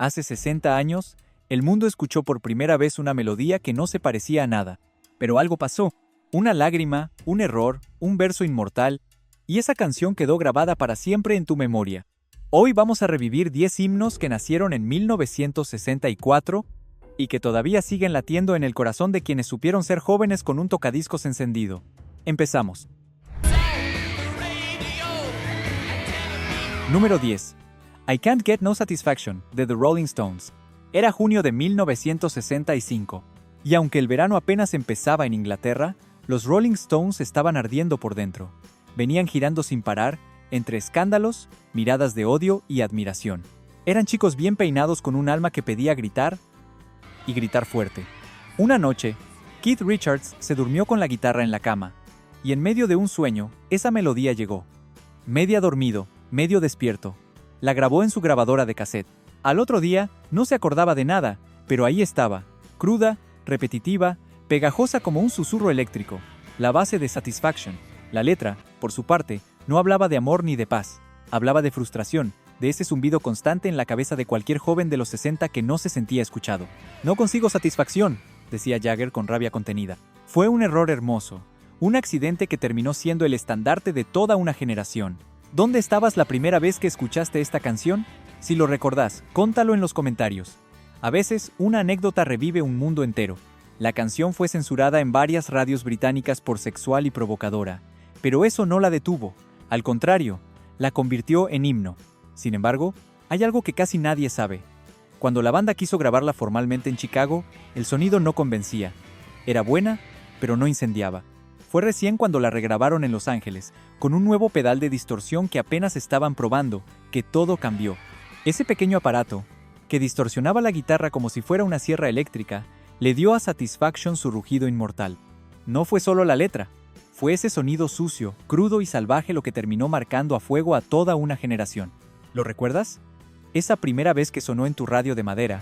Hace 60 años, el mundo escuchó por primera vez una melodía que no se parecía a nada. Pero algo pasó. Una lágrima, un error, un verso inmortal, y esa canción quedó grabada para siempre en tu memoria. Hoy vamos a revivir 10 himnos que nacieron en 1964 y que todavía siguen latiendo en el corazón de quienes supieron ser jóvenes con un tocadiscos encendido. Empezamos. Número 10. I Can't Get No Satisfaction, de The Rolling Stones. Era junio de 1965, y aunque el verano apenas empezaba en Inglaterra, los Rolling Stones estaban ardiendo por dentro. Venían girando sin parar, entre escándalos, miradas de odio y admiración. Eran chicos bien peinados con un alma que pedía gritar, y gritar fuerte. Una noche, Keith Richards se durmió con la guitarra en la cama, y en medio de un sueño, esa melodía llegó. Media dormido, medio despierto. La grabó en su grabadora de cassette. Al otro día, no se acordaba de nada, pero ahí estaba, cruda, repetitiva, pegajosa como un susurro eléctrico, la base de Satisfaction. La letra, por su parte, no hablaba de amor ni de paz, hablaba de frustración, de ese zumbido constante en la cabeza de cualquier joven de los 60 que no se sentía escuchado. No consigo satisfacción, decía Jagger con rabia contenida. Fue un error hermoso, un accidente que terminó siendo el estandarte de toda una generación. ¿Dónde estabas la primera vez que escuchaste esta canción? Si lo recordás, cóntalo en los comentarios. A veces, una anécdota revive un mundo entero. La canción fue censurada en varias radios británicas por sexual y provocadora, pero eso no la detuvo. Al contrario, la convirtió en himno. Sin embargo, hay algo que casi nadie sabe. Cuando la banda quiso grabarla formalmente en Chicago, el sonido no convencía. Era buena, pero no incendiaba. Fue recién cuando la regrabaron en Los Ángeles, con un nuevo pedal de distorsión que apenas estaban probando, que todo cambió. Ese pequeño aparato, que distorsionaba la guitarra como si fuera una sierra eléctrica, le dio a Satisfaction su rugido inmortal. No fue solo la letra, fue ese sonido sucio, crudo y salvaje lo que terminó marcando a fuego a toda una generación. ¿Lo recuerdas? Esa primera vez que sonó en tu radio de madera,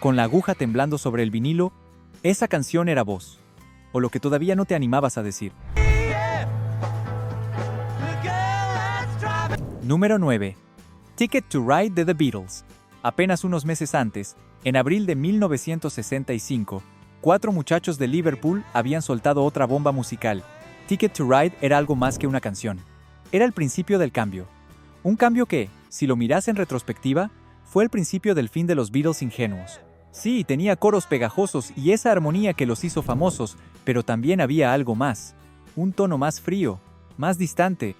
con la aguja temblando sobre el vinilo, esa canción era vos. O lo que todavía no te animabas a decir. Número 9. Ticket to Ride de The Beatles. Apenas unos meses antes, en abril de 1965, 4 muchachos de Liverpool habían soltado otra bomba musical. Ticket to Ride era algo más que una canción. Era el principio del cambio. Un cambio que, si lo miras en retrospectiva, fue el principio del fin de los Beatles ingenuos. Sí, tenía coros pegajosos y esa armonía que los hizo famosos, pero también había algo más. Un tono más frío, más distante.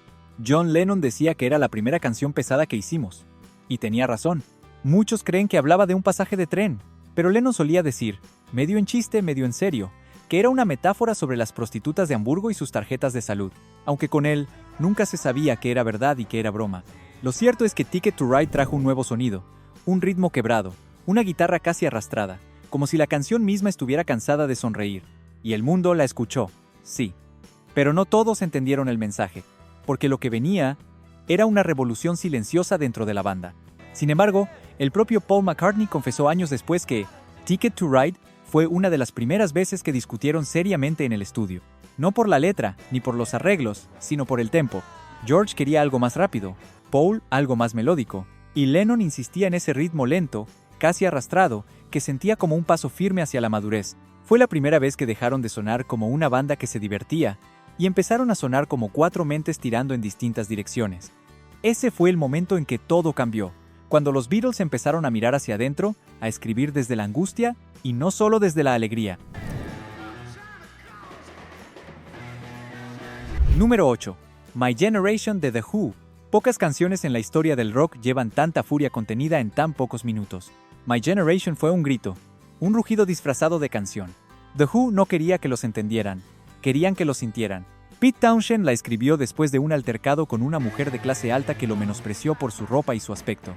John Lennon decía que era la primera canción pesada que hicimos. Y tenía razón. Muchos creen que hablaba de un pasaje de tren, pero Lennon solía decir, medio en chiste, medio en serio, que era una metáfora sobre las prostitutas de Hamburgo y sus tarjetas de salud, aunque con él nunca se sabía que era verdad y que era broma. Lo cierto es que Ticket to Ride trajo un nuevo sonido, un ritmo quebrado, una guitarra casi arrastrada, como si la canción misma estuviera cansada de sonreír. Y el mundo la escuchó, sí. Pero no todos entendieron el mensaje, porque lo que venía era una revolución silenciosa dentro de la banda. Sin embargo, el propio Paul McCartney confesó años después que Ticket to Ride fue una de las primeras veces que discutieron seriamente en el estudio. No por la letra, ni por los arreglos, sino por el tempo. George quería algo más rápido, Paul algo más melódico, y Lennon insistía en ese ritmo lento, casi arrastrado, que sentía como un paso firme hacia la madurez. Fue la primera vez que dejaron de sonar como una banda que se divertía, y empezaron a sonar como 4 mentes tirando en distintas direcciones. Ese fue el momento en que todo cambió, cuando los Beatles empezaron a mirar hacia adentro, a escribir desde la angustia, y no solo desde la alegría. Número 8. My Generation de The Who. Pocas canciones en la historia del rock llevan tanta furia contenida en tan pocos minutos. My Generation fue un grito, un rugido disfrazado de canción. The Who no quería que los entendieran, querían que los sintieran. Pete Townshend la escribió después de un altercado con una mujer de clase alta que lo menospreció por su ropa y su aspecto.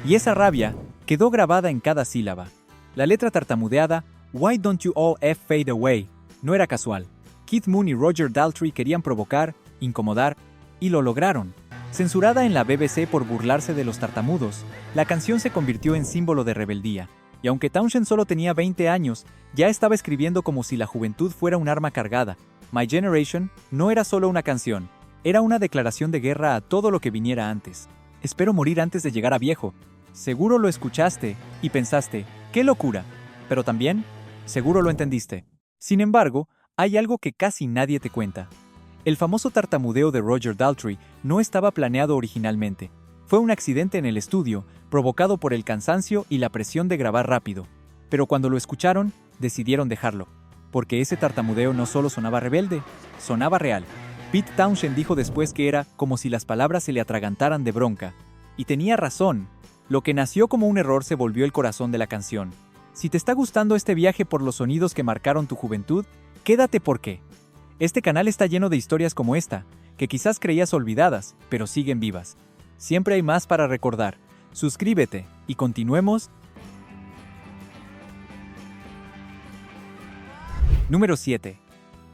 Y esa rabia quedó grabada en cada sílaba. La letra tartamudeada, Why Don't You All F Fade Away, no era casual. Keith Moon y Roger Daltrey querían provocar, incomodar, y lo lograron. Censurada en la BBC por burlarse de los tartamudos, la canción se convirtió en símbolo de rebeldía. Y aunque Townshend solo tenía 20 años, ya estaba escribiendo como si la juventud fuera un arma cargada. My Generation no era solo una canción, era una declaración de guerra a todo lo que viniera antes. Espero morir antes de llegar a viejo, Seguro lo escuchaste y pensaste, ¡qué locura! Pero también, seguro lo entendiste. Sin embargo, hay algo que casi nadie te cuenta. El famoso tartamudeo de Roger Daltrey no estaba planeado originalmente. Fue un accidente en el estudio, provocado por el cansancio y la presión de grabar rápido. Pero cuando lo escucharon, decidieron dejarlo. Porque ese tartamudeo no solo sonaba rebelde, sonaba real. Pete Townshend dijo después que era como si las palabras se le atragantaran de bronca. Y tenía razón. Lo que nació como un error se volvió el corazón de la canción. Si te está gustando este viaje por los sonidos que marcaron tu juventud, quédate porque este canal está lleno de historias como esta, que quizás creías olvidadas, pero siguen vivas. Siempre hay más para recordar. Suscríbete y continuemos. Número 7.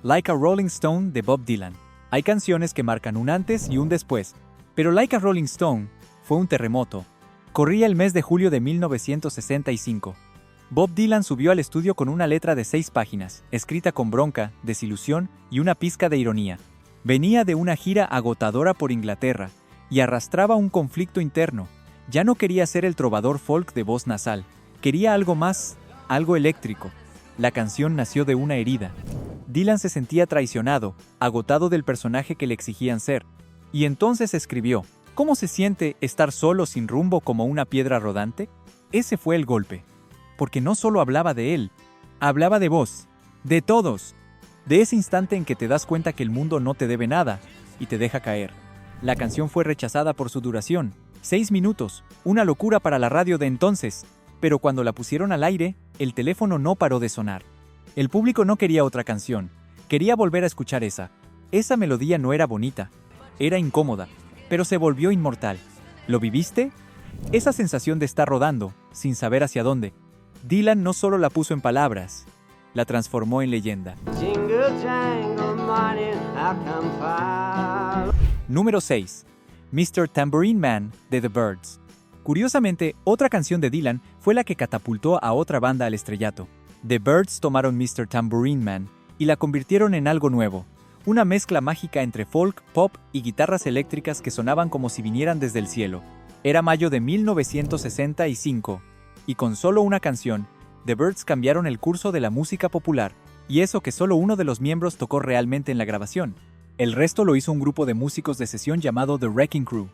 Like a Rolling Stone de Bob Dylan. Hay canciones que marcan un antes y un después, pero Like a Rolling Stone fue un terremoto. Corría el mes de julio de 1965. Bob Dylan subió al estudio con una letra de 6 páginas, escrita con bronca, desilusión y una pizca de ironía. Venía de una gira agotadora por Inglaterra y arrastraba un conflicto interno. Ya no quería ser el trovador folk de voz nasal, quería algo más, algo eléctrico. La canción nació de una herida. Dylan se sentía traicionado, agotado del personaje que le exigían ser. Y entonces escribió, ¿cómo se siente estar solo sin rumbo como una piedra rodante? Ese fue el golpe. Porque no solo hablaba de él, hablaba de vos, de todos. De ese instante en que te das cuenta que el mundo no te debe nada y te deja caer. La canción fue rechazada por su duración, 6 minutos, una locura para la radio de entonces. Pero cuando la pusieron al aire, el teléfono no paró de sonar. El público no quería otra canción, quería volver a escuchar esa. Esa melodía no era bonita, era incómoda, pero se volvió inmortal. ¿Lo viviste? Esa sensación de estar rodando, sin saber hacia dónde. Dylan no solo la puso en palabras, la transformó en leyenda. Número 6. Mr. Tambourine Man de The Byrds. Curiosamente, otra canción de Dylan fue la que catapultó a otra banda al estrellato. The Byrds tomaron Mr. Tambourine Man y la convirtieron en algo nuevo, una mezcla mágica entre folk, pop y guitarras eléctricas que sonaban como si vinieran desde el cielo. Era mayo de 1965, y con solo una canción, The Byrds cambiaron el curso de la música popular, y eso que solo uno de los miembros tocó realmente en la grabación. El resto lo hizo un grupo de músicos de sesión llamado The Wrecking Crew.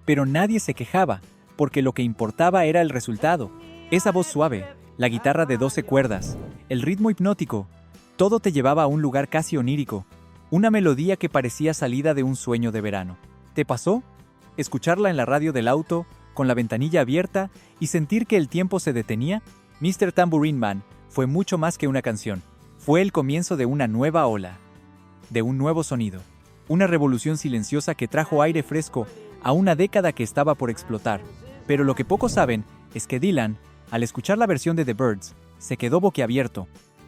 Pero nadie se quejaba, porque lo que importaba era el resultado. Esa voz suave, la guitarra de 12 cuerdas, el ritmo hipnótico, todo te llevaba a un lugar casi onírico, una melodía que parecía salida de un sueño de verano. ¿Te pasó? Escucharla en la radio del auto, con la ventanilla abierta y sentir que el tiempo se detenía. Mr. Tambourine Man fue mucho más que una canción. Fue el comienzo de una nueva ola, de un nuevo sonido, una revolución silenciosa que trajo aire fresco a una década que estaba por explotar. Pero lo que pocos saben es que Dylan, al escuchar la versión de The Byrds, se quedó boquiabierto.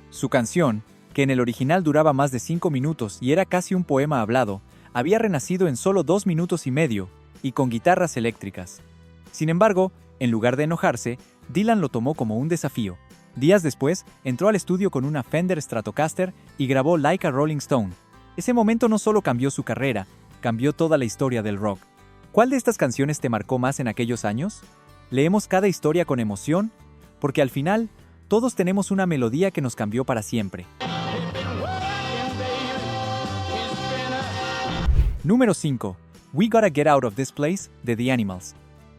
Su canción, que en el original duraba más de 5 minutos y era casi un poema hablado, había renacido en solo 2 minutos y medio, y con guitarras eléctricas. Sin embargo, en lugar de enojarse, Dylan lo tomó como un desafío. Días después, entró al estudio con una Fender Stratocaster y grabó Like a Rolling Stone. Ese momento no solo cambió su carrera, cambió toda la historia del rock. ¿Cuál de estas canciones te marcó más en aquellos años? Leemos cada historia con emoción, porque al final, todos tenemos una melodía que nos cambió para siempre. Número 5. We Gotta Get Out of This Place de The Animals.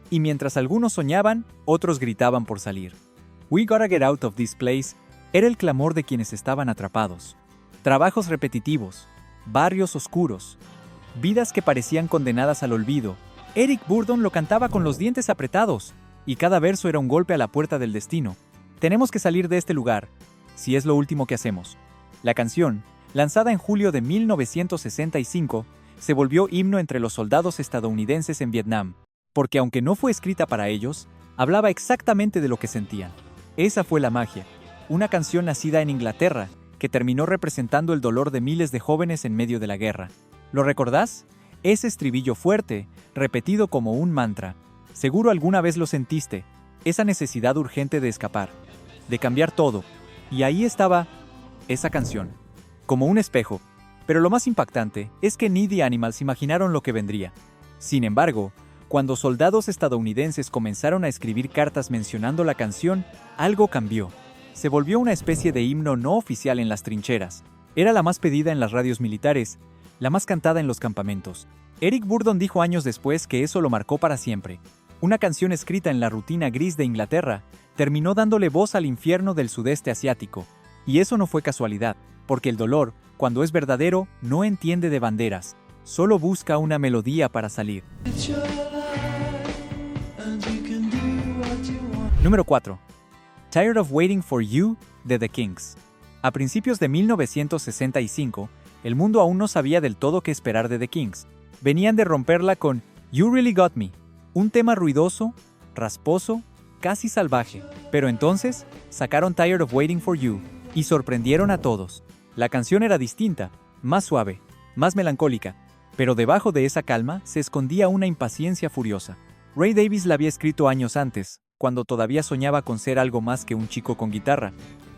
Y mientras algunos soñaban, otros gritaban por salir. We Gotta Get Out of This Place era el clamor de quienes estaban atrapados. Trabajos repetitivos, barrios oscuros, vidas que parecían condenadas al olvido. Eric Burdon lo cantaba con los dientes apretados, y cada verso era un golpe a la puerta del destino. Tenemos que salir de este lugar, si es lo último que hacemos. La canción, lanzada en julio de 1965, se volvió himno entre los soldados estadounidenses en Vietnam, porque aunque no fue escrita para ellos, hablaba exactamente de lo que sentían. Esa fue la magia, una canción nacida en Inglaterra, que terminó representando el dolor de miles de jóvenes en medio de la guerra. ¿Lo recordás? Ese estribillo fuerte, repetido como un mantra. Seguro alguna vez lo sentiste, esa necesidad urgente de escapar, de cambiar todo. Y ahí estaba esa canción, como un espejo. Pero lo más impactante es que ni The Animals imaginaron lo que vendría. Sin embargo, Cuando soldados estadounidenses comenzaron a escribir cartas mencionando la canción, algo cambió. Se volvió una especie de himno no oficial en las trincheras. Era la más pedida en las radios militares, la más cantada en los campamentos. Eric Burdon dijo años después que eso lo marcó para siempre. Una canción escrita en la rutina gris de Inglaterra terminó dándole voz al infierno del sudeste asiático. Y eso no fue casualidad, porque el dolor, cuando es verdadero, no entiende de banderas. Solo busca una melodía para salir. Número 4. Tired of Waiting for You, de The Kinks. A principios de 1965, el mundo aún no sabía del todo qué esperar de The Kinks. Venían de romperla con You Really Got Me, un tema ruidoso, rasposo, casi salvaje. Pero entonces, sacaron Tired of Waiting for You y sorprendieron a todos. La canción era distinta, más suave, más melancólica, pero debajo de esa calma se escondía una impaciencia furiosa. Ray Davies la había escrito años antes, cuando todavía soñaba con ser algo más que un chico con guitarra.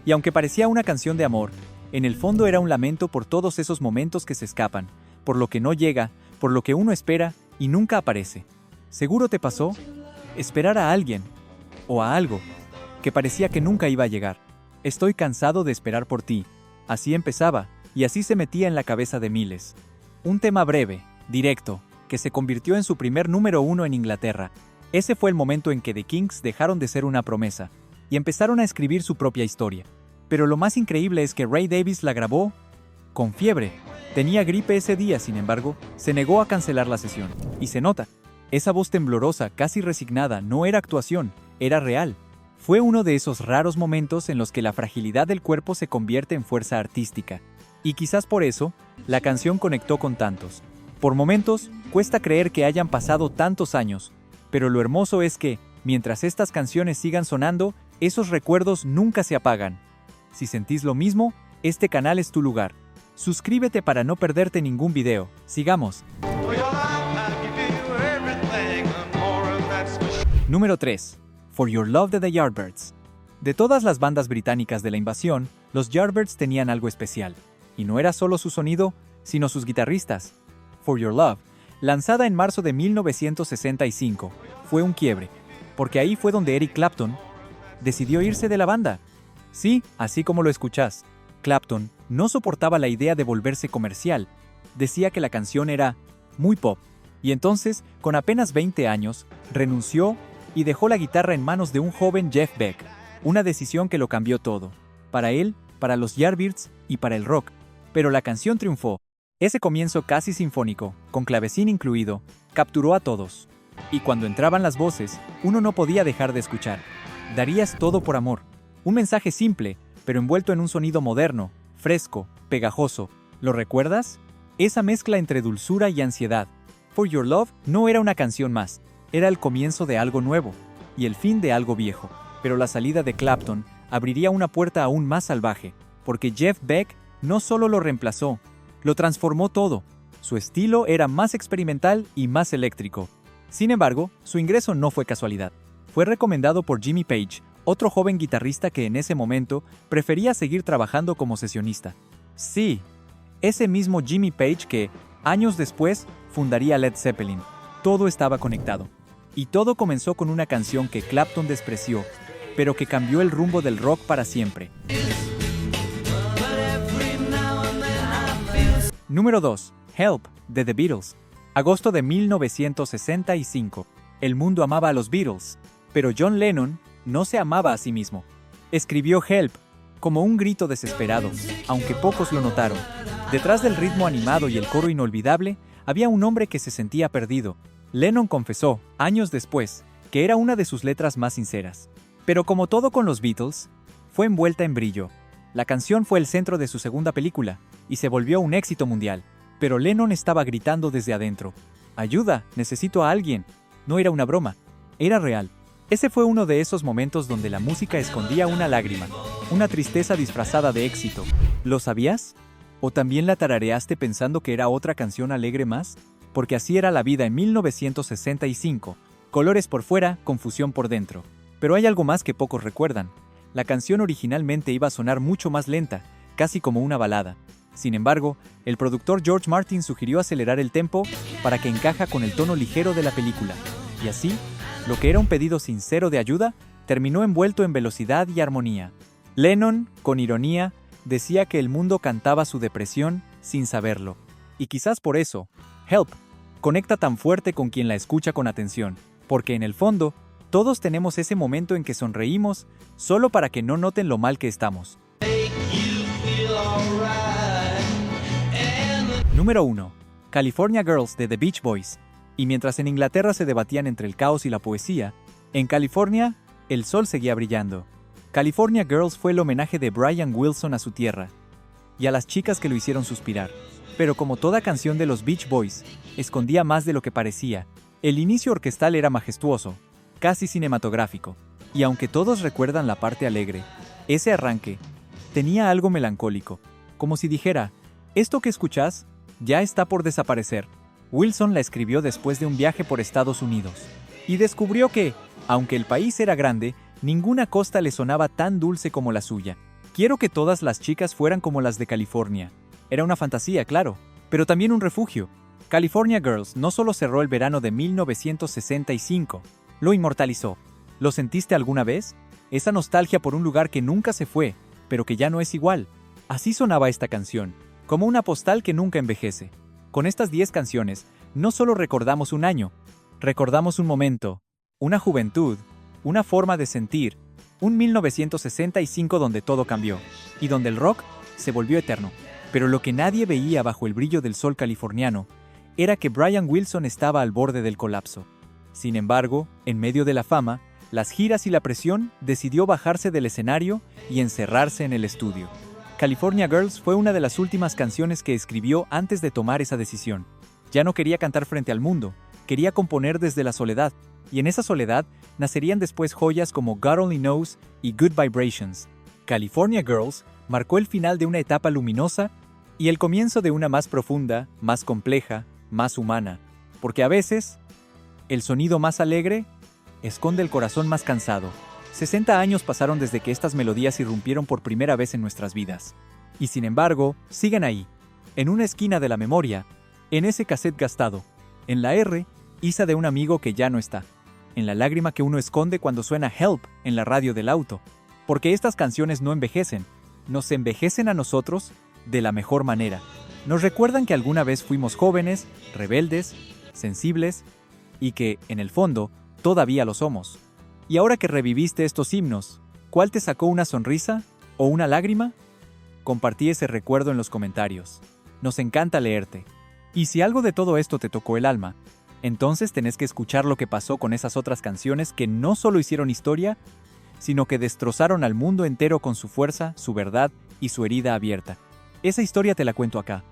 Y aunque parecía una canción de amor, en el fondo era un lamento por todos esos momentos que se escapan, por lo que no llega, por lo que uno espera y nunca aparece. ¿Seguro te pasó? Esperar a alguien, o a algo, que parecía que nunca iba a llegar. Estoy cansado de esperar por ti. Así empezaba, y así se metía en la cabeza de miles. Un tema breve, directo, que se convirtió en su primer número 1 en Inglaterra. Ese fue el momento en que The Kinks dejaron de ser una promesa, y empezaron a escribir su propia historia. Pero lo más increíble es que Ray Davies la grabó con fiebre. Tenía gripe ese día, sin embargo, se negó a cancelar la sesión. Y se nota. Esa voz temblorosa, casi resignada, no era actuación, era real. Fue uno de esos raros momentos en los que la fragilidad del cuerpo se convierte en fuerza artística. Y quizás por eso, la canción conectó con tantos. Por momentos, cuesta creer que hayan pasado tantos años, pero lo hermoso es que, mientras estas canciones sigan sonando, esos recuerdos nunca se apagan. Si sentís lo mismo, este canal es tu lugar. Suscríbete para no perderte ningún video. Sigamos. Número 3. For Your Love de The Yardbirds. De todas las bandas británicas de la invasión, los Yardbirds tenían algo especial. Y no era solo su sonido, sino sus guitarristas. For Your Love, lanzada en marzo de 1965, fue un quiebre, porque ahí fue donde Eric Clapton decidió irse de la banda. Sí, así como lo escuchás, Clapton no soportaba la idea de volverse comercial. Decía que la canción era muy pop, y entonces, con apenas 20 años, renunció y dejó la guitarra en manos de un joven Jeff Beck, una decisión que lo cambió todo, para él, para los Yardbirds y para el rock. Pero la canción triunfó. Ese comienzo casi sinfónico, con clavecín incluido, capturó a todos. Y cuando entraban las voces, uno no podía dejar de escuchar. Darías todo por amor. Un mensaje simple, pero envuelto en un sonido moderno, fresco, pegajoso. ¿Lo recuerdas? Esa mezcla entre dulzura y ansiedad. For Your Love no era una canción más, era el comienzo de algo nuevo, y el fin de algo viejo. Pero la salida de Clapton abriría una puerta aún más salvaje, porque Jeff Beck no solo lo reemplazó, lo transformó todo. Su estilo era más experimental y más eléctrico. Sin embargo, su ingreso no fue casualidad. Fue recomendado por Jimmy Page, otro joven guitarrista que en ese momento prefería seguir trabajando como sesionista. Sí, ese mismo Jimmy Page que, años después, fundaría Led Zeppelin. Todo estaba conectado. Y todo comenzó con una canción que Clapton despreció, pero que cambió el rumbo del rock para siempre. Número 2. Help, de The Beatles. Agosto de 1965. El mundo amaba a los Beatles, pero John Lennon no se amaba a sí mismo. Escribió Help como un grito desesperado, aunque pocos lo notaron. Detrás del ritmo animado y el coro inolvidable, había un hombre que se sentía perdido. Lennon confesó, años después, que era una de sus letras más sinceras. Pero como todo con los Beatles, fue envuelta en brillo. La canción fue el centro de su segunda película, y se volvió un éxito mundial. Pero Lennon estaba gritando desde adentro. «¡Ayuda! ¡Necesito a alguien!». No era una broma, era real. Ese fue uno de esos momentos donde la música escondía una lágrima, una tristeza disfrazada de éxito. ¿Lo sabías? ¿O también la tarareaste pensando que era otra canción alegre más? Porque así era la vida en 1965. Colores por fuera, confusión por dentro. Pero hay algo más que pocos recuerdan. La canción originalmente iba a sonar mucho más lenta, casi como una balada. Sin embargo, el productor George Martin sugirió acelerar el tempo para que encaja con el tono ligero de la película. Y así, lo que era un pedido sincero de ayuda, terminó envuelto en velocidad y armonía. Lennon, con ironía, decía que el mundo cantaba su depresión sin saberlo. Y quizás por eso, Help conecta tan fuerte con quien la escucha con atención, porque en el fondo, todos tenemos ese momento en que sonreímos solo para que no noten lo mal que estamos. Número 1. California Girls de The Beach Boys. Y mientras en Inglaterra se debatían entre el caos y la poesía, en California, el sol seguía brillando. California Girls fue el homenaje de Brian Wilson a su tierra y a las chicas que lo hicieron suspirar. Pero como toda canción de los Beach Boys, escondía más de lo que parecía. El inicio orquestal era majestuoso, casi cinematográfico, y aunque todos recuerdan la parte alegre, ese arranque tenía algo melancólico, como si dijera, esto que escuchás ya está por desaparecer. Wilson la escribió después de un viaje por Estados Unidos, y descubrió que, aunque el país era grande, ninguna costa le sonaba tan dulce como la suya. Quiero que todas las chicas fueran como las de California. Era una fantasía, claro, pero también un refugio. California Girls no solo cerró el verano de 1965, lo inmortalizó. ¿Lo sentiste alguna vez? Esa nostalgia por un lugar que nunca se fue, pero que ya no es igual. Así sonaba esta canción, como una postal que nunca envejece. Con estas 10 canciones, no solo recordamos un año, recordamos un momento, una juventud, una forma de sentir, un 1965 donde todo cambió, y donde el rock se volvió eterno. Pero lo que nadie veía bajo el brillo del sol californiano era que Brian Wilson estaba al borde del colapso. Sin embargo, en medio de la fama, las giras y la presión, decidió bajarse del escenario y encerrarse en el estudio. California Girls fue una de las últimas canciones que escribió antes de tomar esa decisión. Ya no quería cantar frente al mundo, quería componer desde la soledad, y en esa soledad nacerían después joyas como God Only Knows y Good Vibrations. California Girls marcó el final de una etapa luminosa y el comienzo de una más profunda, más compleja, más humana, porque a veces, el sonido más alegre esconde el corazón más cansado. 60 años pasaron desde que estas melodías irrumpieron por primera vez en nuestras vidas. Y sin embargo, siguen ahí, en una esquina de la memoria, en ese cassette gastado, en la risa de un amigo que ya no está, en la lágrima que uno esconde cuando suena Help en la radio del auto, porque estas canciones no envejecen, nos envejecen a nosotros de la mejor manera. Nos recuerdan que alguna vez fuimos jóvenes, rebeldes, sensibles, y que, en el fondo, todavía lo somos. Y ahora que reviviste estos himnos, ¿cuál te sacó una sonrisa o una lágrima? Compartí ese recuerdo en los comentarios. Nos encanta leerte. Y si algo de todo esto te tocó el alma, entonces tenés que escuchar lo que pasó con esas otras canciones que no solo hicieron historia, sino que destrozaron al mundo entero con su fuerza, su verdad y su herida abierta. Esa historia te la cuento acá.